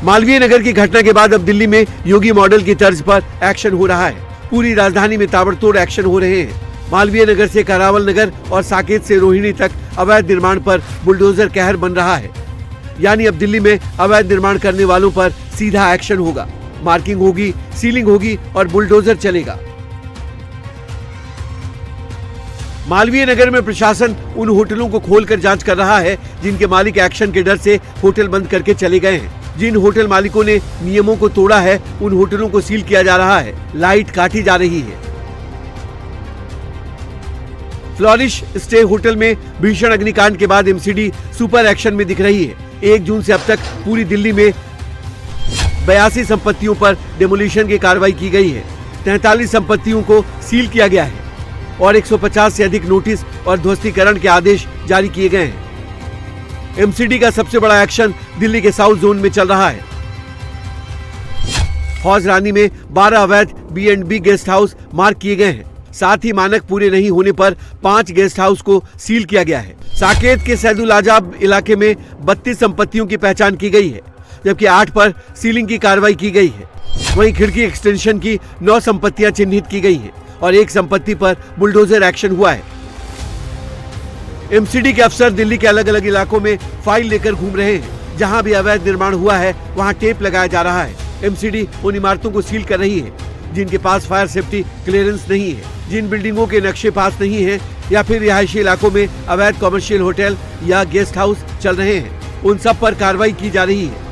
मालवीय नगर की घटना के बाद अब दिल्ली में योगी मॉडल की तर्ज पर एक्शन हो रहा है। पूरी राजधानी में ताबड़तोड़ एक्शन हो रहे हैं। मालवीय नगर से करावल नगर और साकेत से रोहिणी तक अवैध निर्माण पर बुलडोजर कहर बन रहा है। यानी अब दिल्ली में अवैध निर्माण करने वालों पर सीधा एक्शन होगा। मार्किंग होगी, सीलिंग होगी और बुलडोजर चलेगा। मालवीय नगर में प्रशासन उन होटलों को खोलकर जांच कर रहा है जिनके मालिक एक्शन के डर से होटल बंद करके चले गए हैं। जिन होटल मालिकों ने नियमों को तोड़ा है उन होटलों को सील किया जा रहा है, लाइट काटी जा रही है। फ्लोरिश स्टे होटल में भीषण अग्निकांड के बाद एमसीडी सुपर एक्शन में दिख रही है। 1 जून से अब तक पूरी दिल्ली में 82 संपत्तियों पर डेमोलिशन की कार्रवाई की गई है। 43 संपत्तियों को सील किया गया है और 150 से अधिक नोटिस और ध्वस्तीकरण के आदेश जारी किए गए हैं। एमसीडी का सबसे बड़ा एक्शन दिल्ली के साउथ जोन में चल रहा है। हौज रानी में 12 अवैध B&B गेस्ट हाउस मार्क किए गए हैं। साथ ही मानक पूरे नहीं होने पर 5 गेस्ट हाउस को सील किया गया है। साकेत के सैदुल आजाब इलाके में 32 संपत्तियों की पहचान की गई है, जबकि 8 पर सीलिंग की कार्रवाई की गई है। वहीं खिड़की एक्सटेंशन की 9 संपत्तियां चिन्हित की गई हैं और 1 संपत्ति पर बुलडोजर एक्शन हुआ है। एमसीडी के अफसर दिल्ली के अलग अलग इलाकों में फाइल लेकर घूम रहे हैं। जहां भी अवैध निर्माण हुआ है वहां टेप लगाया जा रहा है। एमसीडी उन इमारतों को सील कर रही है जिनके पास फायर सेफ्टी क्लियरेंस नहीं है, जिन बिल्डिंगों के नक्शे पास नहीं है या फिर रिहायशी इलाकों में अवैध कमर्शियल होटल या गेस्ट हाउस चल रहे हैं, उन सब पर कार्रवाई की जा रही है।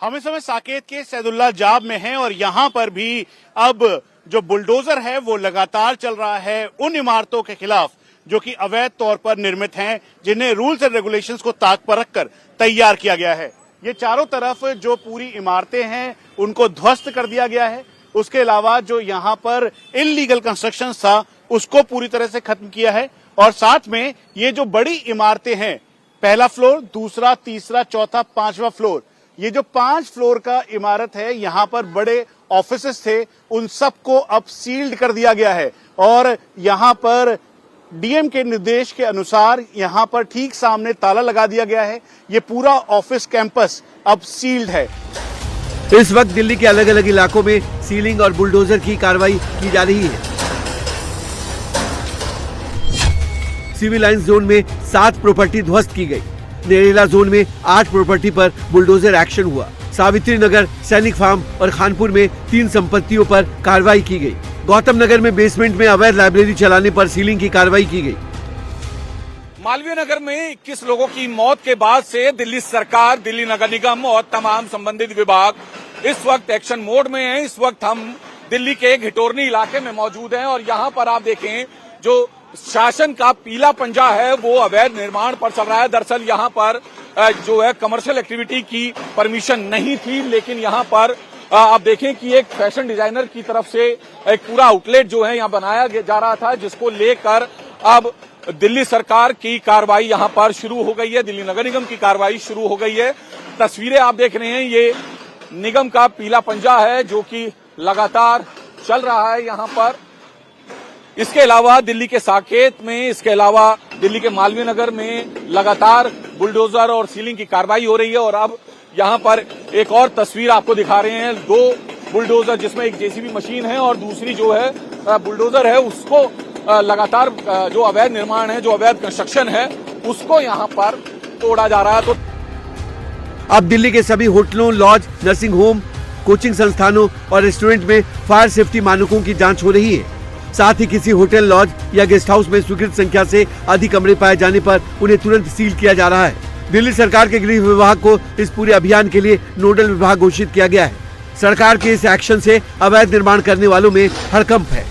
हम इस समय साकेत के सैदुल्ला जाब में हैं और यहाँ पर भी अब जो बुलडोजर है वो लगातार चल रहा है उन इमारतों के खिलाफ जो कि अवैध तौर पर निर्मित हैं, जिन्हें रूल्स एंड रेगुलेशंस को ताक पर रखकर तैयार किया गया है। ये चारों तरफ जो पूरी इमारतें हैं उनको ध्वस्त कर दिया गया है। उसके अलावा जो यहाँ पर इलीगल कंस्ट्रक्शन था उसको पूरी तरह से खत्म किया है और साथ में ये जो बड़ी इमारतें हैं, पहला फ्लोर, दूसरा, तीसरा, चौथा, 5वां फ्लोर, ये जो 5 फ्लोर का इमारत है, यहाँ पर बड़े ऑफिसेस थे, उन सबको अब सील्ड कर दिया गया है और यहाँ पर डीएम के निर्देश के अनुसार यहाँ पर ठीक सामने ताला लगा दिया गया है। ये पूरा ऑफिस कैंपस अब सील्ड है। इस वक्त दिल्ली के अलग अलग इलाकों में सीलिंग और बुलडोजर की कार्रवाई की जा रही है। सिविल लाइन जोन में 7 प्रॉपर्टी ध्वस्त की गई। नेरेला जोन में 8 प्रॉपर्टी पर बुलडोजर एक्शन हुआ। सावित्री नगर, सैनिक फार्म और खानपुर में 3 संपत्तियों पर कार्रवाई की गई। गौतम नगर में बेसमेंट में अवैध लाइब्रेरी चलाने पर सीलिंग की कार्रवाई की गई। मालवीय नगर में 21 लोगों की मौत के बाद से दिल्ली सरकार, दिल्ली नगर निगम और तमाम संबंधित विभाग इस वक्त एक्शन मोड में हैं। इस वक्त हम दिल्ली के एक घिटोरनी इलाके में मौजूद हैं और यहाँ पर आप देखें जो शासन का पीला पंजा है वो अवैध निर्माण पर चल रहा है। दरअसल यहाँ पर जो है कमर्शियल एक्टिविटी की परमिशन नहीं थी, लेकिन यहाँ पर आप देखें कि एक फैशन डिजाइनर की तरफ से एक पूरा आउटलेट जो है यहाँ बनाया जा रहा था, जिसको लेकर अब दिल्ली सरकार की कार्रवाई यहाँ पर शुरू हो गई है। दिल्ली नगर निगम की कार्रवाई शुरू हो गई है। तस्वीरें आप देख रहे हैं, ये निगम का पीला पंजा है जो कि लगातार चल रहा है यहाँ पर। इसके अलावा दिल्ली के साकेत में, इसके अलावा दिल्ली के मालवीय नगर में लगातार बुलडोजर और सीलिंग की कार्रवाई हो रही है और अब यहाँ पर एक और तस्वीर आपको दिखा रहे हैं। 2 बुलडोजर, जिसमें एक जेसीबी मशीन है और दूसरी जो है बुलडोजर है, उसको लगातार जो अवैध निर्माण है, जो अवैध कंस्ट्रक्शन है, उसको यहाँ पर तोड़ा जा रहा है। तो अब दिल्ली के सभी होटलों, लॉज, नर्सिंग होम, कोचिंग संस्थानों और रेस्टोरेंट में फायर सेफ्टी मानकों की जांच हो रही है। साथ ही किसी होटल, लॉज या गेस्ट हाउस में स्वीकृत संख्या से अधिक कमरे पाए जाने पर उन्हें तुरंत सील किया जा रहा है। दिल्ली सरकार के गृह विभाग को इस पूरे अभियान के लिए नोडल विभाग घोषित किया गया है। सरकार के इस एक्शन से अवैध निर्माण करने वालों में हड़कंप है।